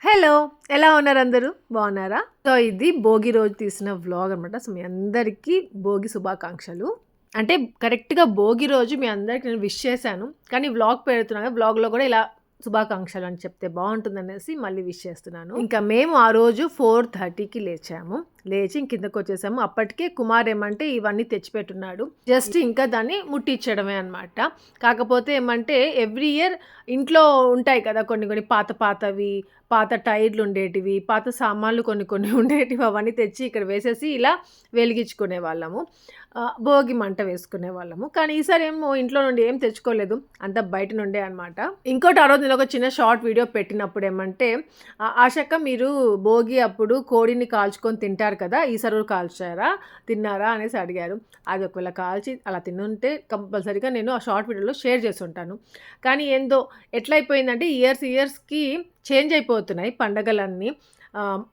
Hello! ఎలా ఉన్నారు అందరూ? బాగున్నారా? సో, ఇది భోగి రోజు తీసిన వ్లాగ్ అనమాట. సో, మీ అందరికీ భోగి శుభాకాంక్షలు. అంటే కరెక్ట్‌గా భోగి రోజు మీ అందరికి నేను విష్ చేశాను. కానీ వ్లాగ్ పెడుతున్నా కదా! వ్లాగ్‌లో కూడా ఇలా శుభాకాంక్షలు అని చెప్తే బావుంటుందనేసి మళ్ళీ విష్ చేస్తున్నాను. ఇంకా మేము ఆ రోజు 4:30కి లేచాము. లేచి కిందకొచ్చేసాము. అప్పటికే కుమార్ ఏమంటే ఇవన్నీ తెచ్చిపెట్టున్నాడు. జస్ట్ ఇంకా దాన్ని ముట్టిచ్చడమే అనమాట. కాకపోతే ఏమంటే ఎవ్రీ ఇయర్ ఇంట్లో ఉంటాయి కదా! కొన్ని కొన్ని పాత పాతవి, పాత టైర్లు ఉండేటివి, పాత సామాన్లు కొన్ని కొన్ని ఉండేటివి అవన్నీ తెచ్చి ఇక్కడ వేసేసి ఇలా వెలిగించుకునేవాళ్ళము. భోగి మంట వేసుకునేవాళ్ళము. కానీ ఈసారి ఏమో ఇంట్లో నుండి ఏం తెచ్చుకోలేదు. అంతా బయట నుండే అనమాట. ఇంకోటి ఆ రోజు నేను ఒక చిన్న షార్ట్ వీడియో పెట్టినప్పుడు ఏమంటే ఆశక్క మీరు భోగి అప్పుడు కోడిని కాల్చుకొని తింటారు కదా! ఈసారి కూడా కాల్చారా? తిన్నారా? అనేసి అడిగారు. అది ఒకవేళ కాల్చి అలా తినుంటే కంపల్సరీగా నేను ఆ షార్ట్ వీడియోలో షేర్ చేసుంటాను. కానీ ఏందో ఎట్లయిపోయిందంటే ఇయర్స్‌కి చేంజ్ అయిపోతున్నాయి పండగలన్నీ.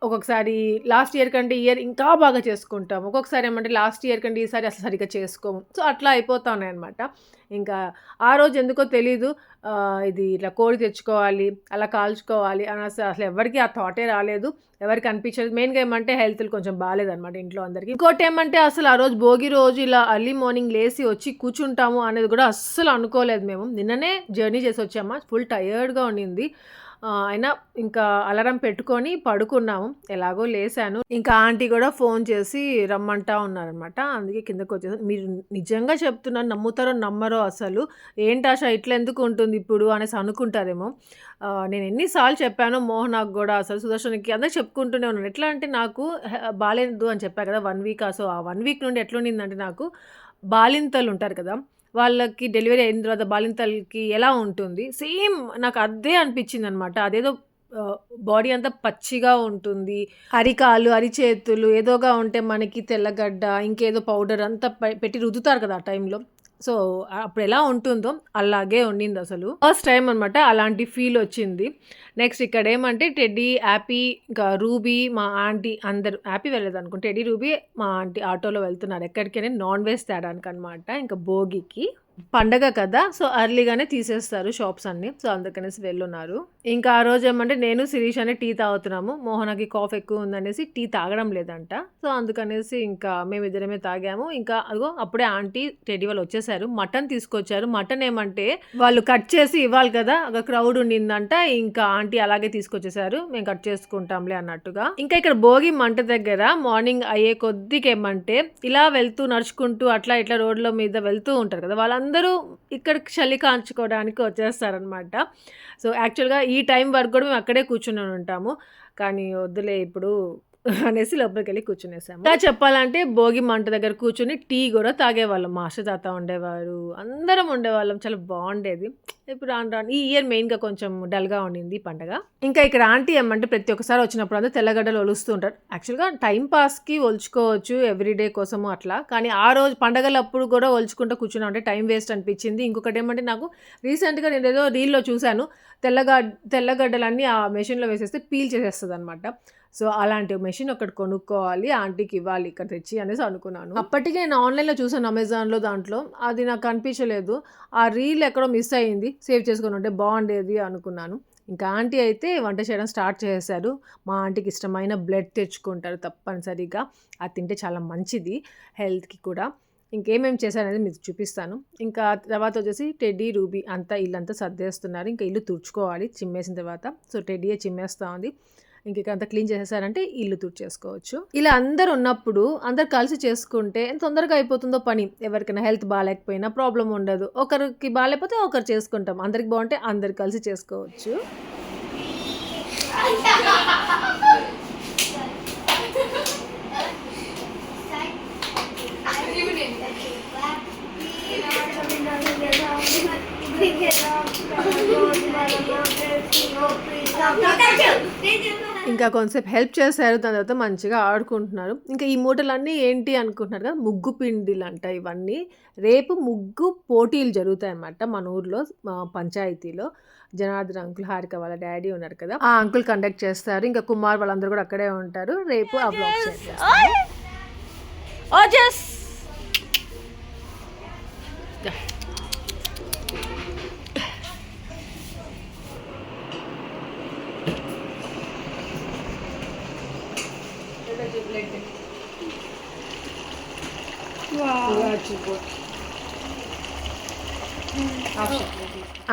ఒక్కొక్కసారి లాస్ట్ ఇయర్ కంటే ఈ ఇయర్ ఇంకా బాగా చేసుకుంటాం. ఒక్కొక్కసారి ఏమంటే లాస్ట్ ఇయర్ కంటే ఈసారి అసలు సరిగ్గా చేసుకోము. సో, అట్లా అయిపోతా ఉన్నాయన్నమాట. ఇంకా ఆ రోజు ఎందుకో తెలీదు ఇది ఇట్లా కోడి తెచ్చుకోవాలి, అలా కాల్చుకోవాలి అనేసి అసలు ఎవరికీ ఆ థాటే రాలేదు. ఎవరికి అనిపించలేదు. మెయిన్‌గా ఏమంటే హెల్త్‌లు కొంచెం బాలేదన్నమాట ఇంట్లో అందరికి. ఇంకోటేమంటే అసలు ఆ రోజు భోగి రోజు ఇలా ఎర్లీ మార్నింగ్ లేసి వచ్చి కూర్చుంటాము అనేది కూడా అస్సలు అనుకోలేదు మేము. నిన్ననే జర్నీ చేసి వచ్చామా ఫుల్ టయర్డ్‌గా ఉండింది. అయినా ఇంకా అలారం పెట్టుకొని పడుకున్నాము. ఎలాగో లేసాను. ఇంకా ఆంటీ కూడా ఫోన్ చేసి రమ్మంటా ఉన్నారనమాట. అందుకే కిందకొచ్చేసాను. మీరు నిజంగా చెప్తున్నాను నమ్ముతారో నమ్మరో అసలు. ఏంటి ఆష ఇట్లా ఎందుకు ఉంటుంది ఇప్పుడు అనేసి అనుకుంటారేమో. నేను ఎన్ని సార్లు చెప్పానో మోహనాకు గూడా అసలు సుదర్శన్‌కి అందరికి చెప్పుకుంటూనే ఉన్నాను. ఎట్లా అంటే నాకు బాలేదు అని చెప్పా కదా! 1 వీక్ సో, ఆ 1 వీక్ నుండి ఎట్లుండిందంటే నాకు బాలింతలుంటారు కదా! వాళ్ళకి డెలివరీ అయిన తర్వాత బాలింతలకి ఎలా ఉంటుంది? సేమ్ నాకు అదే అనిపించిందనమాట. అదేదో బాడీ అంతా పచ్చిగా ఉంటుంది. అరికాలు, అరిచేతులు ఏదోగా ఉంటే మనకి తెల్లగడ్డ, ఇంకేదో పౌడర్ అంతా పెట్టి రుద్దుతారు కదా! ఆ టైంలో. సో, అప్పుడెలా ఉంటుందో అలాగే ఉండిందసలు. ఫస్ట్ టైమ్ అనమాట అలాంటి ఫీలొచ్చింది. నెక్స్ట్ ఇక్కడేమంటే టెడ్డీ, యాపీ, ఇంకా రూబీ, మా ఆంటీ అందరూ యాపీ వెళ్ళలేదనుకుంటా. టెడ్డీ, రూబీ, మా ఆంటీ ఆటోలో వెళ్తున్నారు. ఎక్కడికని నాన్ వెజ్ తేడానికనమాట. ఇంకా భోగికి. పండగ కదా! సో, ఎర్లీగానే తీసేస్తారు షాప్స్ అన్నీ. సో, అందుకనేసి వెళ్ళున్నారు. ఇంకా ఆ రోజేమంటే నేను, శిరీష్ అనే టీ తాగుతున్నాము. మోహనకి కాఫ్ ఎక్కువ ఉందనేసి టీ తాగడం లేదంట. సో, అందుకనేసి ఇంకా మేమిద్దరమే తాగాము. ఇంకా అదిగో అప్పుడే ఆంటీ, టెడ్డీ వాళ్ళు వచ్చేసారు. మటన్ తీసుకొచ్చారు. మటన్ ఏమంటే వాళ్ళు కట్ చేసి ఇవ్వాలి కదా! ఒక క్రౌడ్ ఉండిందంట. ఇంకా ఆంటీ అలాగే తీసుకొచ్చేసారు. మేము కట్ చేసుకుంటాంలే అన్నట్టుగా. ఇంకా ఇక్కడ భోగి మంట దగ్గర మార్నింగ్ అయ్యే కొద్దికేమంటే ఇలా వెళ్తూ నడుచుకుంటూ అట్లా ఇట్లా రోడ్ల మీద వెళ్తూ ఉంటారు కదా! వాళ్ళందరూ ఇక్కడికి చలి కాల్చుకోవడానికి వచ్చేస్తారనమాట. సో, యాక్చువల్‌గా ఈ టైం వరకు కూడా మేము అక్కడే కూర్చొని ఉంటాము. కానీ వద్దులే ఇప్పుడు అనేసి లోపలికెళ్ళి కూర్చునేసాము. ఇంకా చెప్పాలంటే భోగి మంట దగ్గర కూర్చొని టీ గూడా తాగేవాళ్ళం. మా తాత ఉండేవారు. అందరం ఉండేవాళ్ళం. చాలా బావుండేది. ఇప్పుడు రాను రాను ఈ ఇయర్ మెయిన్‌గా కొంచెం డల్‌గా ఉండింది ఈ పండగ. ఇంకా ఇక్కడ ఆంటీ ఏమంటే ప్రతి ఒక్కసారి వచ్చినప్పుడు అందరూ తెల్లగడ్డలు ఒలుస్తూ ఉంటారు. యాక్చువల్‌గా టైమ్ పాస్‌కి ఒలుచుకోవచ్చు ఎవ్రీడే కోసము అట్లా. కానీ ఆ రోజు పండగలప్పుడు గూడా ఒలుచుకుంటూ కూర్చున్నామంటే టైం వేస్ట్ అనిపించింది. ఇంకొకటేమంటే నాకు రీసెంట్‌గా నేనేదో రీల్‌లో చూసాను. తెల్లగడ్డలన్నీ ఆ మెషిన్‌లో వేసేస్తే పీల్ చేసేస్తదనమాట. సో, అలాంటి మెషిన్ ఒకటి కొనుక్కోవాలి. ఆంటీకి ఇవ్వాలి ఇక్కడ తెచ్చి అనేసి అనుకున్నాను. అప్పటికే నేను ఆన్‌లైన్‌లో చూసాను అమెజాన్‌లో దాంట్లో. అది నాకు కనిపించలేదు. ఆ రీల్ ఎక్కడో మిస్ అయింది. సేవ్ చేసుకొని ఉంటే బాగుండేది అనుకున్నాను. ఇంకా ఆంటీ అయితే వంట చేయడం స్టార్ట్ చేసేసారు. మా ఆంటీకి ఇష్టమైన బ్లడ్ తెచ్చుకుంటారు తప్పనిసరిగా. అది తింటే చాలా మంచిది హెల్త్‌కి కూడా. ఇంకేమేమి చేశారనేది మీకు చూపిస్తాను. ఇంకా తర్వాత వచ్చేసి టెడ్డీ, రూబీ అంతా ఇల్లంతా సర్దేస్తున్నారు. ఇంకా ఇల్లు తుడుచుకోవాలి చిమ్మేసిన తర్వాత. సో, టెడ్డీయే చిమ్మేస్తా ఉంది. ఇంకంతా క్లీన్ చేసేసారంటే ఇల్లు తుడిచేసుకోవచ్చు. ఇలా అందరూ ఉన్నప్పుడు అందరూ కలిసి చేసుకుంటే ఎంత తొందరగా అయిపోతుందో పని. ఎవరికైనా హెల్త్ బాలేకపోయినా ప్రాబ్లమ్ ఉండదు. ఒకరికి బాలేకపోతే ఒకరు చేసుకుంటాం. అందరికి బాగుంటే అందరు కలిసి చేసుకోవచ్చు. ఇంకా కొంతసేపు హెల్ప్ చేశారు. దాని తర్వాత మంచిగా ఆడుకుంటున్నారు. ఇంకా ఈ మూటలన్నీ ఏంటి అనుకుంటున్నారు కదా! ముగ్గు పిండిలంట ఇవన్నీ. రేపు ముగ్గు పోటీలు జరుగుతాయన్నమాట మన ఊర్లో పంచాయతీలో. జనార్దన్ అంకుల్, హారిక వాళ్ళ డ్యాడీ ఉన్నారు కదా! ఆ అంకుల్ కండక్ట్ చేస్తారు. ఇంకా కుమార్ వాళ్ళందరూ కూడా అక్కడే ఉంటారు. రేపు ఆ వ్లాగ్ షేర్ చేస్తాను. బ్లడ్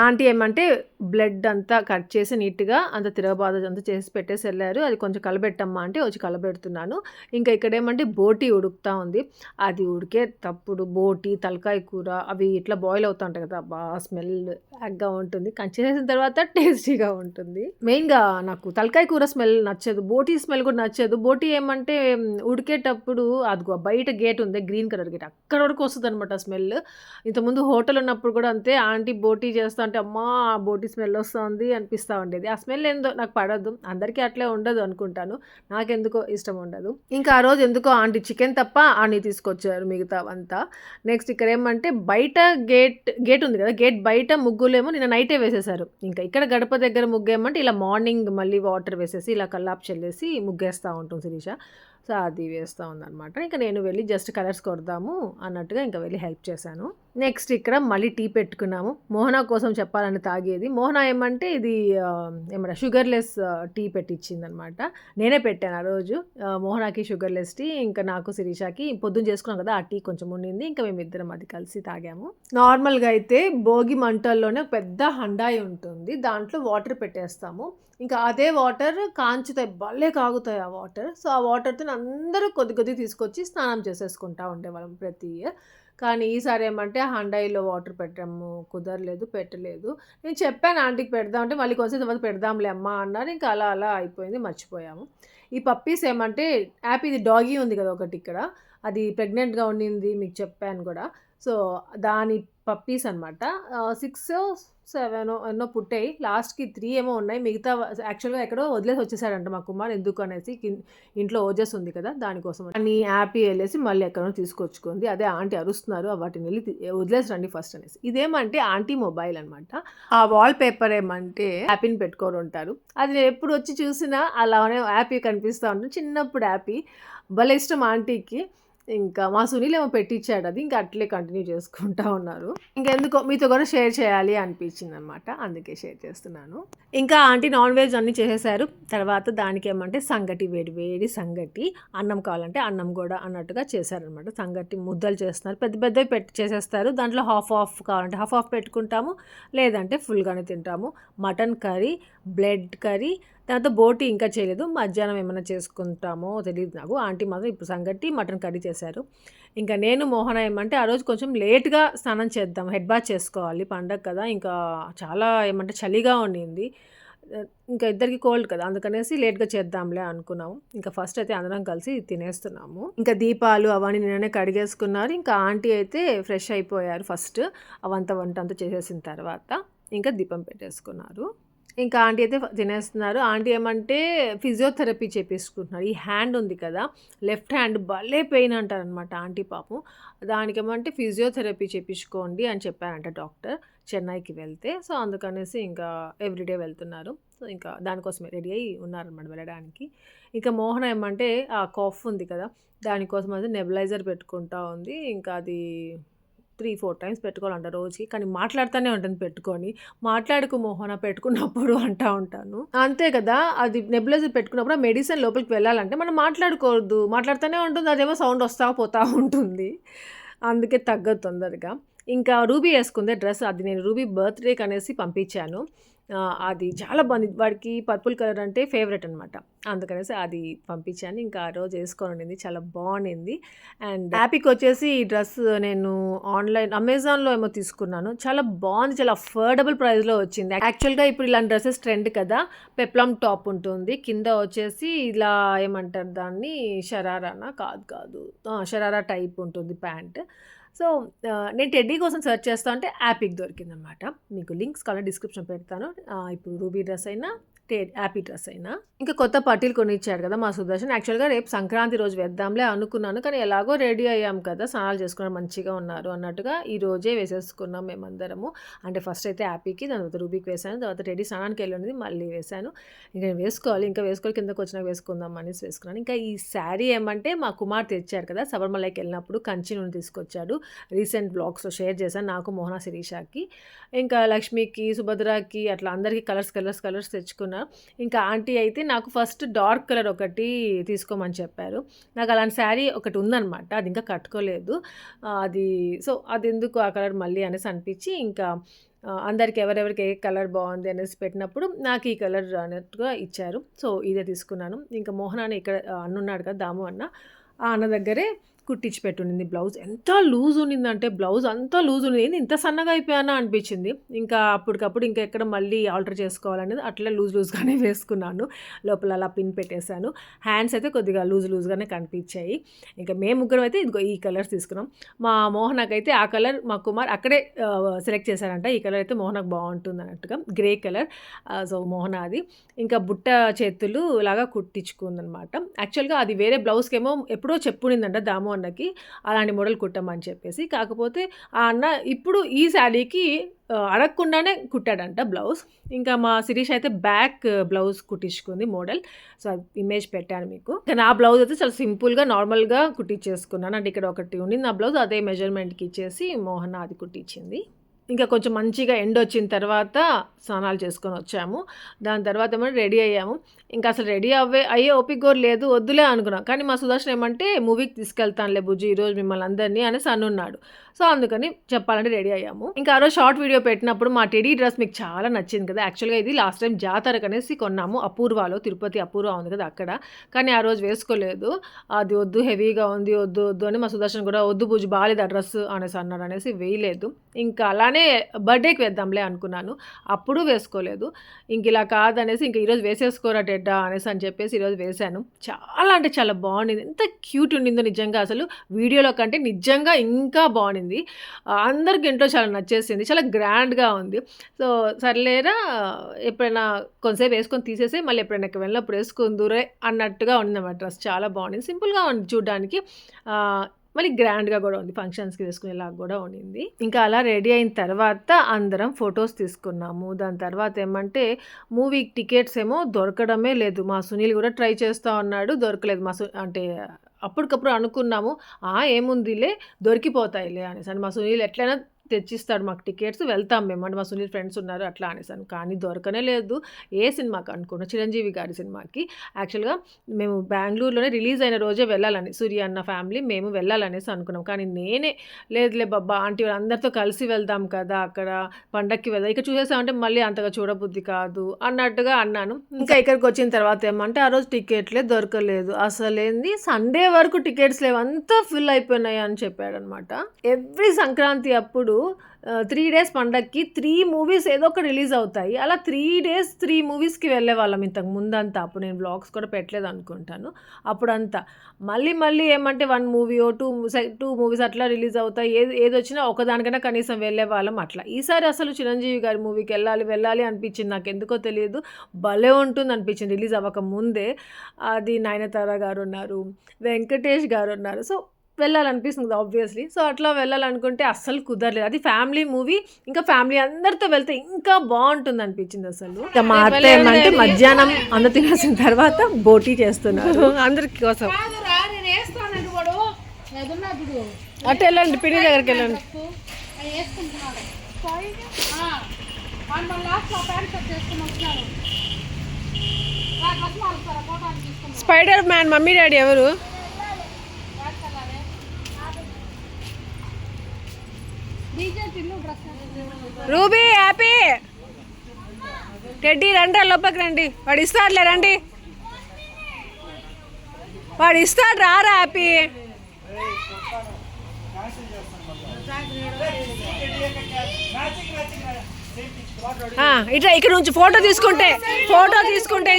ఆంటీ ఏమంటే బ్లడ్ అంతా కట్ చేసి నీట్‌గా అంత తిరగబాత అంతా చేసి పెట్టేసి ఎళ్లారు. అది కొంచెం కలబెట్టమ్మా అంటే వచ్చి కలబెడుతున్నాను. ఇంకా ఇక్కడేమంటే బోటీ ఉడుకుతా ఉంది. అది ఉడికేటప్పుడు బోటీ, తలకాయ కూర అవి ఇట్లా బాయిల్ అవుతా ఉంటాయి కదా! అబ్బా! స్మెల్ యాక్‌గా ఉంటుంది. కానీ చేసిన తర్వాత టేస్టీగా ఉంటుంది. మెయిన్‌గా నాకు తలకాయ కూర స్మెల్ నచ్చదు. బోటీ స్మెల్ కూడా నచ్చదు. బోటీ ఏమంటే ఉడికేటప్పుడు అదిగో బయట గేట్ ఉంది గ్రీన్ కలర్ గేట్. అక్కడ వరకు వస్తదనమాట స్మెల్. ఇంతకుముందు హోటల్ ఉన్నప్పుడు కూడా అంతే ఆంటీ బోటీ చేస్తా అంటే అమ్మా! బోటీ స్మెల్ వస్తుంది అనిపిస్తా ఉండేది. ఆ స్మెల్ ఏందో నాకు పడదు. అందరికీ అట్లే ఉండదు అనుకుంటాను. నాకెందుకో ఇష్టం ఉండదు. ఇంకా ఆ రోజు ఎందుకో ఆంటీ చికెన్ తప్ప అన్నీ తీసుకొచ్చారు మిగతావంతా. నెక్స్ట్ ఇక్కడేమంటే బయట గేట్ ఉంది కదా! గేట్ బయట ముగ్గులేమో నిన్న నైటే వేసేశారు. ఇంకా ఇక్కడ గడప దగ్గర ముగ్గేమంటే ఇలా మార్నింగ్ మళ్ళీ వాటర్ వేసేసి ఇలా కల్లాపు చల్లేసి ముగ్గేస్తా ఉంటుంది శిరీష. సో, అది వేస్తా ఉందనమాట. ఇంక నేను వెళ్ళి జస్ట్ కలర్స్ కొడదాము అన్నట్టుగా ఇంక వెళ్ళి హెల్ప్ చేశాను. నెక్స్ట్ ఇక్కడ మళ్ళీ టీ పెట్టుకున్నాము. మోహన కోసం చెప్పాలని తాగేది. మోహన ఏమంటే ఇది ఏమంటారు షుగర్‌లెస్ టీ పెట్టిచ్చిందనమాట. నేనే పెట్టాను ఆ రోజు. మోహనాకి షుగర్‌లెస్ టీ, ఇంకా నాకు శిరీషకి పొద్దున చేసుకున్నాం కదా! ఆ టీ కొంచెం ఉండింది. ఇంకా మేమిద్దరం అది కలిసి తాగాము. నార్మల్‌గా అయితే భోగి మంటల్లోనే పెద్ద హండాయి ఉంటుంది. దాంట్లో వాటర్ పెట్టేస్తాము. ఇంకా అదే వాటర్ కాంచుతాయి. భలే కాగుతాయి ఆ వాటర్. సో, ఆ వాటర్‌తోని అందరూ కొద్ది కొద్దిగా తీసుకొచ్చి స్నానం చేసేసుకుంటా ఉండేవాళ్ళం ప్రతి ఇయర్. కానీ ఈసారి ఏమంటే హండాయిలో వాటర్ పెట్టడము కుదరలేదు, పెట్టలేదు. నేను చెప్పాను ఆంటీకి పెడదాం అంటే, మళ్ళీ కొంచెం తర్వాత పెడదాంలే అమ్మా అన్నారు. ఇంకా అలా అలా అయిపోయింది మర్చిపోయాము. ఈ పప్పీస్ ఏమంటే యాపీది డాగీ ఉంది కదా ఒకటిక్కడ. అది ప్రెగ్నెంట్‌గా ఉండింది మీకు చెప్పాను గూడా. సో, దాని పప్పీస్ అనమాట. 6 7 ఎన్నో పుట్టాయి. లాస్ట్‌కి 3 ఏమో ఉన్నాయి. మిగతా యాక్చువల్‌గా ఎక్కడో వదిలేసి వచ్చేసాడంట మా కుమార్ ఎందుకనేసి ఇంట్లో ఓజస్ ఉంది కదా! దానికోసం అని యాపీ ఎళ్ళేసి మళ్ళీ ఎక్కడనో తీసుకొచ్చుకుంది. అదే ఆంటీ అరుస్తున్నారు. వాటినెళ్లి వదిలేసి రండి ఫస్ట్ అనేసి. ఇదేమంటే ఆంటీ మొబైల్ అనమాట. ఆ వాల్ పేపర్ ఏమంటే యాపీని పెట్టుకొని ఉంటారు. అది నేను ఎప్పుడు వచ్చి చూసినా అలానే యాపీ కనిపిస్తా ఉంటుంది. చిన్నప్పుడు యాపీ భలే ఇష్టం ఆంటీకి. ఇంకా మా సునీలేమో పెట్టిచ్చాడు అది. ఇంకా అట్లే కంటిన్యూ చేసుకుంటా ఉన్నారు. ఇంకెందుకో మీతో కూడా షేర్ చేయాలి అనిపించిందనమాట. అందుకే షేర్ చేస్తున్నాను. ఇంకా ఆంటీ నాన్ వెజ్ అన్నీ చేసేసారు. తర్వాత దానికేమంటే సంగటి వేడి వేడి సంగటి, అన్నం కావాలంటే అన్నం కూడా అన్నట్టుగా చేశారనమాట. సంగటి ముద్దలు చేస్తున్నారు. పెద్ద పెద్దవి పెట్టి చేసేస్తారు. దాంట్లో హాఫ్ హాఫ్ కావాలంటే హాఫ్ హాఫ్ పెట్టుకుంటాము. లేదంటే ఫుల్‌గానే తింటాము. మటన్ కర్రీ, బ్లడ్ కర్రీ, తర్వాత బోటీ ఇంకా చేయలేదు. మధ్యాహ్నం ఏమన్నా చేసుకుంటామో తెలీదు నాకు. ఆంటీ మాత్రం ఇప్పుడు సంగటి, మటన్ కర్రీ చేశారు. ఇంకా నేను, మోహన ఏమంటే ఆ రోజు కొంచెం లేట్‌గా స్నానం చేద్దాం. హెడ్ బాత్ చేసుకోవాలి పండగ కదా! ఇంకా చాలా ఏమంటే చలిగా ఉండింది. ఇంకా ఇద్దరికి కోల్డ్ కదా! అందుకనేసి లేట్‌గా చేద్దాంలే అనుకున్నాము. ఇంకా ఫస్ట్ అయితే అందరం కలిసి తినేస్తున్నాము. ఇంకా దీపాలు అవన్నీ నిన్ననే కడిగేసుకున్నారు. ఇంకా ఆంటీ అయితే ఫ్రెష్ అయిపోయారు ఫస్ట్. వంట అంతా చేసేసిన తర్వాత ఇంకా దీపం పెట్టేసుకున్నారు. ఇంకా ఆంటీ అయితే తినేస్తున్నారు. ఆంటీ ఏమంటే ఫిజియోథెరపీ చేపించుకుంటున్నారు. ఈ హ్యాండ్ ఉంది కదా! లెఫ్ట్ హ్యాండ్ భలే పెయిన్ అంటారనమాట ఆంటీ పాపం. దానికేమంటే ఫిజియోథెరపీ చేపించుకోండి అని చెప్పారంట డాక్టర్ చెన్నైకి వెళ్తే. సో, అందుకనేసి ఇంకా ఎవ్రీడే వెళ్తున్నారు. సో, ఇంకా దానికోసమే రెడీ అయ్యి ఉన్నారనమాట వెళ్ళడానికి. ఇంకా మోహన ఏమంటే ఆ కాఫ్ ఉంది కదా! దానికోసం అయితే నెబులైజర్ పెట్టుకుంటా ఉంది. ఇంకా అది 3, 4 టైమ్స్ పెట్టుకోవాలంట రోజుకి. కానీ మాట్లాడుతానే ఉంటుంది పెట్టుకొని. మాట్లాడకు మోహన పెట్టుకున్నప్పుడు అంటా ఉంటాను. అంతే కదా! అది నెబులైజర్ పెట్టుకున్నప్పుడు ఆ మెడిసిన్ లోపలికి వెళ్ళాలంటే మనం మాట్లాడకూడదు. మాట్లాడుతూనే ఉంటుంది. అదేమో సౌండ్ వస్తా పోతా ఉంటుంది. అందుకే తగ్గదు తొందరగా. ఇంకా రూబీ యేసుకుందే డ్రెస్. అది నేను రూబీ బర్త్‌డేకి అనేసి పంపించాను. అది చాలా బాగుంది. వాడికి పర్పుల్ కలర్ అంటే ఫేవరెట్ అనమాట. అందుకనేసి అది పంపించాను. ఇంకా ఆ రోజు యేసుకొని ఉండింది. చాలా బాగుండింది. అండ్ హ్యాపీకొచ్చేసి ఈ డ్రెస్ నేను ఆన్‌లైన్ అమెజాన్‌లో ఏమో తీసుకున్నాను. చాలా బాగుంది. చాలా అఫోర్డబుల్ ప్రైస్‌లో వచ్చింది. యాక్చువల్‌గా ఇప్పుడు ఇలాంటి డ్రెసెస్ ట్రెండ్ కదా! పెప్లమ్ టాప్ ఉంటుంది. కింద వచ్చేసి ఇలా ఏమంటారు దాన్ని షరారానా? కాదు. షరారా టైప్ ఉంటుంది ప్యాంట్. సో, నేను టెడ్డీ కోసం సెర్చ్ చేస్తా ఉంటే యాపీకి దొరికిందనమాట. మీకు లింక్స్ కావాలంటే డిస్క్రిప్షన్ పెడతాను. ఇప్పుడు రూబీ డ్రెస్ అయినా, యాపీ డ్రెస్ అయినా. ఇంకా కొత్త పట్టీలు కొనిచ్చాడు కదా మా సుదర్శన్. యాక్చువల్‌గా రేపు సంక్రాంతి రోజు వేద్దాంలే అనుకున్నాను. కానీ ఎలాగో రెడీ అయ్యాం కదా! స్నానాలు చేసుకున్నారు మంచిగా ఉన్నారు అన్నట్టుగా ఈ రోజే వేసేసుకున్నాం మేమందరము. అంటే ఫస్ట్ అయితే యాపీకి, దాని తర్వాత రూబీకి వేశాను. తర్వాత టెడ్డీ స్నానానికి వెళ్ళింది మళ్ళీ వేశాను. ఇంక నేను వేసుకోవాలి. ఇంకా వేసుకోవాలి కిందకొచ్చినాక వేసుకుందాం అనేసి వేసుకున్నాను. ఇంకా ఈ శారీ ఏమంటే మా కుమార్ తెచ్చారు కదా! శబరిమలైకి వెళ్ళినప్పుడు కంచి నుండి తీసుకొచ్చాడు. రీసెంట్ బ్లాగ్స్‌లో షేర్ చేశాను. నాకు, మోహన, శిరీషకి. ఇంకా లక్ష్మికి, సుభద్రకి అట్లా అందరికీ కలర్స్ తెచ్చుకున్నాను. తీసుకున్నాను. ఇంకా ఆంటీ అయితే నాకు ఫస్ట్ డార్క్ కలర్ ఒకటి తీసుకోమని చెప్పారు. నాకు అలాంటి శారీ ఒకటి ఉందనమాట, అది ఇంకా కట్టుకోలేదు. అది సో అది ఎందుకు ఆ కలర్ మళ్ళీ అనేసి అనిపించి ఇంకా అందరికి ఎవరెవరికి ఏ కలర్ బాగుంది అనేసి పెట్టినప్పుడు నాకు ఈ కలర్ అన్నట్టుగా ఇచ్చారు. సో ఇదే తీసుకున్నాను. ఇంకా మోహన్ అన్న ఇక్కడ అన్నున్నాడు కదా, దాము అన్న, ఆ అన్న దగ్గరే కుట్టించి పెట్టుండింది బ్లౌజ్. ఎంత లూజ్ ఉన్నిందంటే బ్లౌజ్ అంతా లూజ్ ఉన్నింది, ఇంత సన్నగా అయిపోయానా అనిపించింది. ఇంకా అప్పటికప్పుడు ఇంకా ఎక్కడ మళ్ళీ ఆల్టర్ చేసుకోవాలనేది అట్లా లూజ్గానే వేసుకున్నాను. లోపల అలా పిన్ పెట్టేశాను. హ్యాండ్స్ అయితే కొద్దిగా లూజ్గానే కనిపించాయి. ఇంకా మేము ముగ్గురం అయితే ఇదిగో ఈ కలర్స్ తీసుకున్నాం. మా మోహనకు అయితే ఆ కలర్ మా కుమార్ అక్కడే సెలెక్ట్ చేశారంట. ఈ కలర్ అయితే మోహనకు బాగుంటుంది అన్నట్టుగా, గ్రే కలర్. సో మోహన అది ఇంకా బుట్ట చేతులు ఇలాగా కుట్టించుకుందనమాట. యాక్చువల్గా అది వేరే బ్లౌజ్కి ఏమో ఎప్పుడో చెప్పునిందంట దాము అన్నకి అలాంటి మోడల్ కుట్టమని చెప్పేసి. కాకపోతే ఆ అన్న ఇప్పుడు ఈ శారీకి అడగకుండానే కుట్టాడంట బ్లౌజ్. ఇంకా మా శిరీష్ అయితే బ్యాక్ బ్లౌజ్ కుట్టించుకుంది మోడల్. సో ఇమేజ్ పెట్టాను మీకు. ఇంకా నా బ్లౌజ్ అయితే చాలా సింపుల్గా నార్మల్గా కుట్టించేసుకున్నాను. అంటే ఇక్కడ ఒకటి ఉండింది నా బ్లౌజ్, అదే మెజర్మెంట్కి ఇచ్చేసి మోహన్ అది కుట్టించింది. ఇంకా కొంచెం మంచిగా ఎండ్ వచ్చిన తర్వాత స్నానాలు చేసుకొని వచ్చాము. దాని తర్వాత ఏమో రెడీ అయ్యాము. ఇంకా అసలు రెడీ అయ్యే ఓపిక కూడా లేదు, వద్దులే అనుకున్నాం. కానీ మా సుదర్శన్ ఏమంటే మూవీకి తీసుకెళ్తానులే బుజ్జి ఈరోజు మిమ్మల్ని అందరినీ అనేసి అనున్నాడు. సో అందుకని చెప్పాలంటే రెడీ అయ్యాము. ఇంకా ఆ రోజు షార్ట్ వీడియో పెట్టినప్పుడు మా టెడీ డ్రెస్ మీకు చాలా నచ్చింది కదా. యాక్చువల్గా ఇది లాస్ట్ టైం జాతరకు అనేసి కొన్నాము అపూర్వాలో, తిరుపతి అపూర్వ ఉంది కదా అక్కడ. కానీ ఆ రోజు వేసుకోలేదు, అది వద్దు హెవీగా ఉంది వద్దు అని మా సుదర్శన్ కూడా వద్దు బుజ్జి బాగాలేదు ఆ డ్రెస్ అనేసి అన్నాడు అనేసి వేయలేదు. ఇంకా అలానే బర్త్డేకి వేద్దాంలే అనుకున్నాను, అప్పుడు వేసుకోలేదు. ఇంక ఇలా కాదనేసి ఇంక ఈరోజు వేసేసుకోరా టెడ్డా అనేసి అని చెప్పేసి ఈరోజు వేశాను. చాలా అంటే చాలా బాగుండింది, ఎంత క్యూట్ ఉండిందో నిజంగా. అసలు వీడియోలో కంటే నిజంగా ఇంకా బాగుండింది. అందరికి ఇంట్లో చాలా నచ్చేసింది, చాలా గ్రాండ్గా ఉంది. సో సర్లేరా ఎప్పుడైనా కొంతసేపు వేసుకొని తీసేసి మళ్ళీ ఎప్పుడైనా వెళ్ళినప్పుడు వేసుకుందురే అన్నట్టుగా ఉందన్నమాట. డ్రెస్ చాలా బాగుండింది, సింపుల్గా ఉంది చూడడానికి, మళ్ళీ గ్రాండ్గా కూడా ఉంది, ఫంక్షన్స్కి వేసుకునేలాగా కూడా ఉండింది. ఇంకా అలా రెడీ అయిన తర్వాత అందరం ఫొటోస్ తీసుకున్నాము. దాని తర్వాత ఏమంటే మూవీకి టికెట్స్ ఏమో దొరకడమే లేదు. మా సునీల్ కూడా ట్రై చేస్తూ ఉన్నాడు, దొరకలేదు. అంటే అప్పటికప్పుడు అనుకున్నాము ఏముందిలే దొరికిపోతాయిలే అనేసి. మా సునీల్ ఎట్లయినా తెచ్చిస్తాడు మాకు టికెట్స్, వెళ్తాం మేము, అంటే మా సునీల్ ఫ్రెండ్స్ ఉన్నారు అట్లా అనేసాను. కానీ దొరకనే లేదు. ఏ సినిమాకి అనుకున్నా, చిరంజీవి గారి సినిమాకి. యాక్చువల్గా మేము బెంగళూరులోనే రిలీజ్ అయిన రోజే వెళ్ళాలని, సూర్య అన్న ఫ్యామిలీ మేము వెళ్ళాలనేసి అనుకున్నాం. కానీ నేనే లేదులే బాబా ఆంటీ అందరితో కలిసి వెళ్దాం కదా, అక్కడ పండక్కి వెళ్దాం, ఇక చూసేసామంటే మళ్ళీ అంతగా చూడబుద్ధి కాదు అన్నట్టుగా అన్నాను. ఇంకా ఇక్కడికి వచ్చిన తర్వాత ఏమంటే ఆ రోజు టికెట్లే దొరకలేదు, అసలేంది సండే వరకు టికెట్స్ లేవు, అంతా ఫుల్ అయిపోయినాయి అని చెప్పాడనమాట. ఎవ్రీ సంక్రాంతి అప్పుడు 3 days పండగకి 3 movies ఏదో ఒక రిలీజ్ అవుతాయి. అలా 3 days 3 moviesకి వెళ్ళే వాళ్ళం ఇంతకు ముందంతా. అప్పుడు నేను వ్లాగ్స్ కూడా పెట్టలేదు అనుకుంటాను అప్పుడంతా. మళ్ళీ ఏమంటే 1 movie 2 movies అట్లా రిలీజ్ అవుతాయి, ఏది వచ్చినా ఒకదానికైనా కనీసం వెళ్ళే వాళ్ళం అట్లా. ఈసారి అసలు చిరంజీవి గారి మూవీకి వెళ్ళాలి అనిపించింది, నాకు ఎందుకో తెలియదు, భలే ఉంటుంది అనిపించింది రిలీజ్ అవ్వక ముందే. అది నయనతార గారు ఉన్నారు, వెంకటేష్ గారు ఉన్నారు, సో వెళ్ళాలనిపిస్తుంది ఆబ్వియస్లీ. సో అట్లా వెళ్ళాలనుకుంటే అస్సలు కుదరలేదు. అది ఫ్యామిలీ మూవీ, ఇంకా ఫ్యామిలీ అందరితో వెళ్తే ఇంకా బాగుంటుంది అనిపించింది అసలు. ఇంకా మా అత్త ఏమంటే మధ్యాహ్నం అన్న తినేసిన తర్వాత బోటీ చేస్తున్నారు అందరికి కోసం. అటు వెళ్ళండి, పిడి దగ్గరికి వెళ్ళండి. స్పైడర్ మ్యాన్ మమ్మీ డాడీ ఎవరు? రూబీ, హ్యాపీ, టెడ్డీ రండి లోపలికి రండి, వాడు ఇస్తాడులే రండి, వాడు ఇస్తాడు రారా హ్యాపీ. ఇట్లా ఇక్కడ నుంచి ఫోటో తీసుకుంటే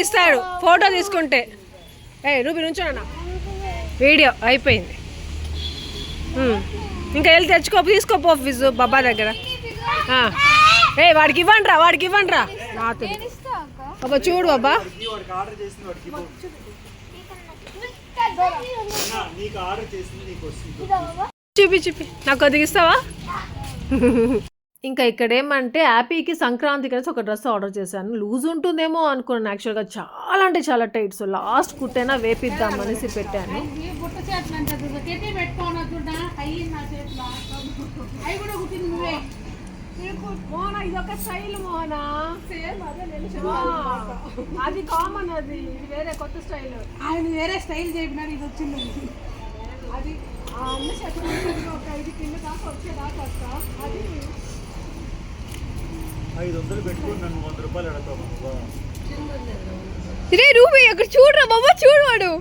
ఇస్తాడు, ఫోటో తీసుకుంటే. రూబీ నుంచోనా, వీడియో అయిపోయింది. ఇంకా వెళ్ళి తీసుకోపో ఫీజు బాబా దగ్గర. వాడికి ఇవ్వండి రా నాతో బాబా, చూడు బాబా. చూపి నాకు కొద్దిగా ఇస్తావా? ఇంకా ఇక్కడ ఏమంటే హ్యాపీకి సంక్రాంతికి అనేసి ఒక డ్రెస్ ఆర్డర్ చేశాను. లూజ్ ఉంటుందేమో అనుకున్నాను, యాక్చువల్గా చాలా అంటే చాలా టైట్. సో లాస్ట్ కుట్టైనా వేపిద్దాం అనేసి పెట్టాను. మోహన ఇది ఒక స్టైల్ మోహన అది కామన్, అది ఇది వేరే కొత్త స్టైల్. ఆయన వేరే స్టైల్ చెప్పినాడు, ఇది వచ్చింది అది అన్న చెప్పిన ఒక ఇది కింద దాకా వచ్చేదాకా వస్తా. అది 500 పెట్టుకుని నన్ను 100 రూపాయలు అడతావు. రే రూపీ అక్కడ చూడరా బాబా, చూడు వాడు.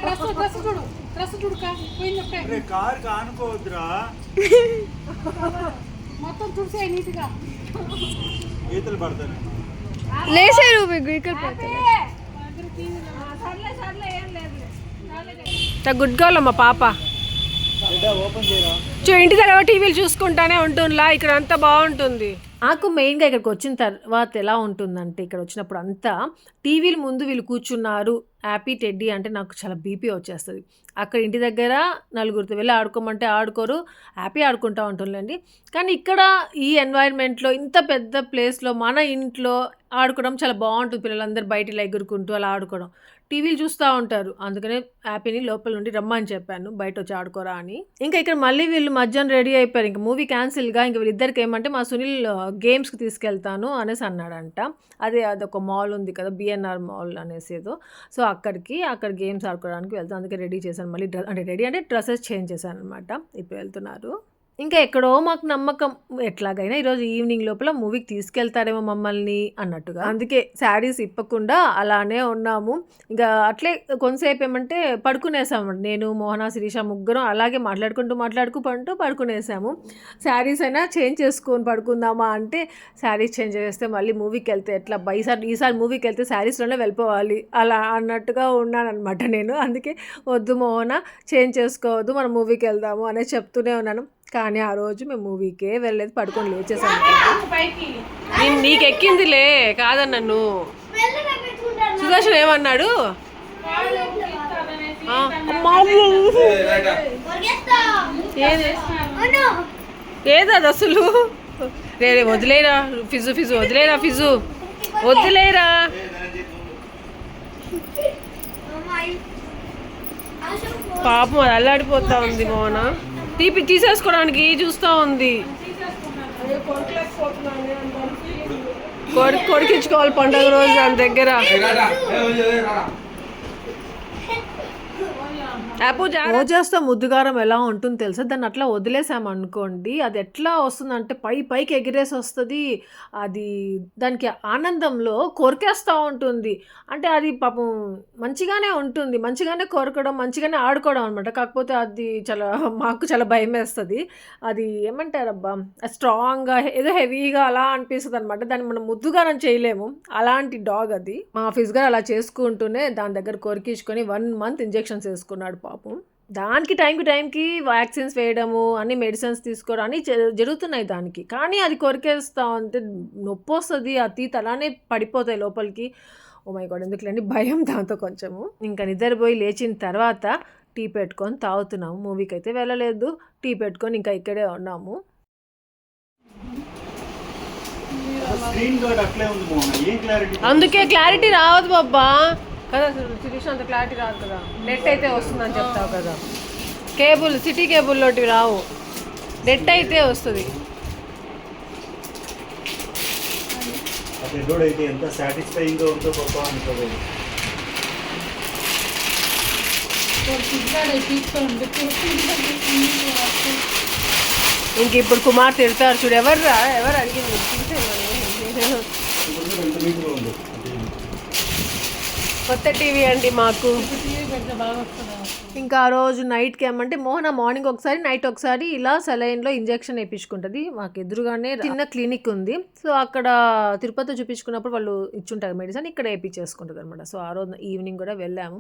డ్రెస్ చూడు, డ్రెస్ చూడు పోయింది. కార్ కానుకోవద్దురా, మొత్తం చూసే నీట్గా ఈతలు పడతాను. లేసే రూపీ ఇక్కడ పడతాను. గుడ్ గర్ల్ అమ్మ పాప. ఓపెన్ చేయరా. ఇంటి దగ్గర టీవీలు చూసుకుంటానే ఉంటుందిలా, ఇక్కడ అంతా బాగుంటుంది. నాకు మెయిన్గా ఇక్కడికి వచ్చిన తర్వాత ఎలా ఉంటుందంటే, ఇక్కడ వచ్చినప్పుడు అంతా టీవీల ముందు వీళ్ళు కూర్చున్నారు హ్యాపీ టెడ్డీ అంటే నాకు చాలా బీపీ వచ్చేస్తుంది. అక్కడ ఇంటి దగ్గర నలుగురితో వెళ్ళి ఆడుకోమంటే ఆడుకోరు, హ్యాపీ ఆడుకుంటూ ఉంటుందండి. కానీ ఇక్కడ ఈ ఎన్వైర్న్మెంట్లో ఇంత పెద్ద ప్లేస్లో మన ఇంట్లో ఆడుకోవడం చాలా బాగుంటుంది. పిల్లలందరూ బయట ఇలా ఎగురుకుంటూ అలా ఆడుకోవడం. టీవీలు చూస్తూ ఉంటారు, అందుకనే హ్యాపీని లోపల నుండి రమ్మని చెప్పాను, బయట వచ్చి ఆడుకోరా అని. ఇంకా ఇక్కడ మళ్ళీ వీళ్ళు మధ్యాహ్నం రెడీ అయిపోయారు. ఇంకా మూవీ క్యాన్సిల్గా ఇంకా వీళ్ళిద్దరికి ఏమంటే మా సునీల్ గేమ్స్కి తీసుకెళ్తాను అనేసి అన్నాడంట. అదొక మాల్ ఉంది కదా, బిఎన్ఆర్ మాల్ అనేసి ఏదో. సో అక్కడ గేమ్స్ ఆడుకోవడానికి వెళ్తాను, అందుకే రెడీ చేశాను. మళ్ళీ రెడీ అంటే డ్రెస్సెస్ చేంజ్ చేశాను అనమాట. ఇప్పుడు వెళ్తున్నారు. ఇంకా ఎక్కడో మాకు నమ్మకం ఎట్లాగైనా ఈరోజు ఈవినింగ్ లోపల మూవీకి తీసుకెళ్తారేమో మమ్మల్ని అన్నట్టుగా, అందుకే శారీస్ ఇప్పకుండా అలానే ఉన్నాము. ఇంకా అట్లే కొంతసేపు ఏమంటే పడుకునేసాము. నేను మోహన శిరీష ముగ్గురం అలాగే మాట్లాడుకుంటూ పడుకునేసాము. శారీస్ అయినా చేంజ్ చేసుకొని పడుకుందామా అంటే, శారీస్ చేంజ్ చేస్తే మళ్ళీ మూవీకి వెళ్తే ఎట్లా, ఈసారి మూవీకి వెళ్తే శారీస్లోనే వెళ్ళిపోవాలి అలా అన్నట్టుగా ఉన్నాను అనమాట నేను. అందుకే వద్దు మోహన, చేంజ్ చేసుకోవద్దు, మనం మూవీకి వెళ్దాము అనేది చెప్తూనే ఉన్నాను. కానీ ఆ రోజు మేము మూవీకే వెళ్ళలేదు, పడుకొని లేచేసాను. నేను నీకు ఎక్కిందిలే కాదన్న నన్ను. సుదర్శన్ ఏమన్నాడు, ఏదది అసలు, రే వదిలేరా ఫిజు వదిలేరా. పాపం అది అల్లాడిపోతా ఉంది మోహన, తీసేసుకోవడానికి చూస్తూ ఉంది. కొడికించుకోవాలి పండుగ రోజు దాని దగ్గర. రోజాస్తో ముద్దుగారం ఎలా ఉంటుంది తెలుసా, దాన్ని అట్లా వదిలేసాము అనుకోండి, అది ఎట్లా వస్తుందంటే పైకి ఎగిరేసి వస్తుంది. అది దానికి ఆనందంలో కొరికేస్తూ ఉంటుంది. అంటే అది పాపం మంచిగానే ఉంటుంది, మంచిగానే కొరకడం, మంచిగానే ఆడుకోవడం అనమాట. కాకపోతే అది మాకు చాలా భయం వేస్తుంది. అది ఏమంటారబ్బా, స్ట్రాంగ్గా ఏదో హెవీగా అలా అనిపిస్తుంది అనమాట. దాన్ని మనం ముద్దుగారం చేయలేము, అలాంటి డాగ్ అది. మా ఆఫీస్ గారు అలా చేసుకుంటూనే దాని దగ్గర కొరికించుకొని 1 month ఇంజెక్షన్స్ వేసుకున్నాడు పాపం. దానికి టైంకి వ్యాక్సిన్స్ వేయడము, అన్ని మెడిసిన్స్ తీసుకోవడం అన్నీ జరుగుతున్నాయి దానికి. కానీ అది కొరికేస్తా ఉంటే నొప్పి వస్తుంది, ఆ తీత్ అలానే పడిపోతాయి లోపలికి. ఓ మై గాడ్, ఎందుకులేండి భయం దాంతో కొంచెము. ఇంకా నిద్రపోయి లేచిన తర్వాత టీ పెట్టుకొని తాగుతున్నాము. మూవీకి అయితే వెళ్ళలేదు, టీ పెట్టుకొని ఇంకా ఇక్కడే ఉన్నాము. అందుకే క్లారిటీ రావద్దు బాబా కదా, సిరీస్ అంత క్లారిటీ రాదు కదా. నెట్ అయితే వస్తుందని చెప్తావు కదా, సిటీ కేబుల్లోటి రావు, నెట్ అయితే వస్తుంది. ఎంత సాటిస్ఫైయింగ్గా ఉందో గొప్ప అనుకోలేదు. ఇంక ఇప్పుడు కుమార్ తిడతారు చూడు, ఎవరు అడిగింది కొత్త టీవీ అండి మాకు. ఇంకా ఆ రోజు నైట్కి ఏమంటే మోహన మార్నింగ్ ఒకసారి నైట్ ఒకసారి ఇలా సెలైన్లో ఇంజెక్షన్ వేయించుకుంటుంది. మాకు ఎదురుగానే చిన్న క్లినిక్ ఉంది. సో అక్కడ తిరుపతిలో చూపించుకున్నప్పుడు వాళ్ళు ఇచ్చుంటారు మెడిసిన్, ఇక్కడ వేయించేసుకుంటుంది అనమాట. సో ఆ రోజు ఈవినింగ్ కూడా వెళ్ళాము,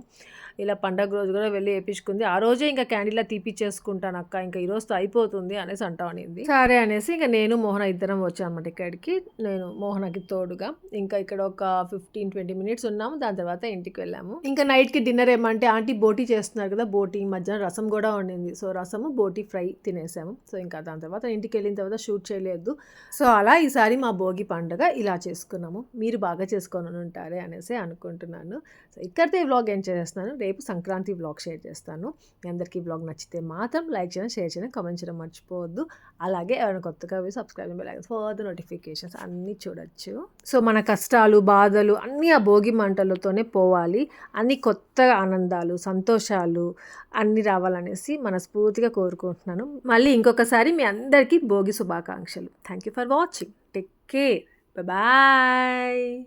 ఇలా పండగ రోజు కూడా వెళ్ళి వేయించుకుంది. ఆ రోజే ఇంకా క్యాండిల్లా తీపిచ్చేసుకుంటాను అక్క, ఇంకా ఈ రోజుతో అయిపోతుంది అనేసి అంటామనింది. సరే అనేసి ఇంకా నేను మోహన ఇద్దరం వచ్చాను అనమాట ఇక్కడికి, నేను మోహనకి తోడుగా. ఇంకా ఇక్కడ ఒక 15-20 minutes ఉన్నాము, దాని తర్వాత ఇంటికి వెళ్ళాము. ఇంకా నైట్కి డిన్నర్ ఏమంటే ఆంటీ బోటీ చేస్తున్నారు కదా, బోటీ మధ్యాహ్నం రసం కూడా ఉండింది. సో రసము బోటీ ఫ్రై తినేసాము. సో ఇంకా దాని తర్వాత ఇంటికి వెళ్ళిన తర్వాత షూట్ చేయలేదు. సో అలా ఈసారి మా భోగి పండుగ ఇలా చేసుకున్నాము. మీరు బాగా చేసుకొని ఉంటారే అనేసి అనుకుంటున్నాను. సో ఇక్కడితో ఈ వ్లాగ్ ఏం చేస్తున్నాను. రేపు సంక్రాంతి వ్లాగ్ షేర్ చేస్తాను. మీ అందరికీ ఈ వ్లాగ్ నచ్చితే మాత్రం లైక్ చేయడం, షేర్ చేయడం, కామెంట్ చేయడం మర్చిపోవద్దు. అలాగే ఎవరైనా కొత్తగా సబ్స్క్రైబ్ ఫర్దర్ నోటిఫికేషన్స్ అన్నీ చూడొచ్చు. సో మన కష్టాలు, బాధలు అన్నీ ఆ భోగి మంటలతోనే పోవాలి. అన్ని కొత్త ఆనందాలు, సంతోషాలు అన్నీ రావాలనేసి మనస్ఫూర్తిగా కోరుకుంటున్నాను. మళ్ళీ ఇంకొకసారి మీ అందరికీ భోగి శుభాకాంక్షలు. Thank you for watching. Take care. Bye.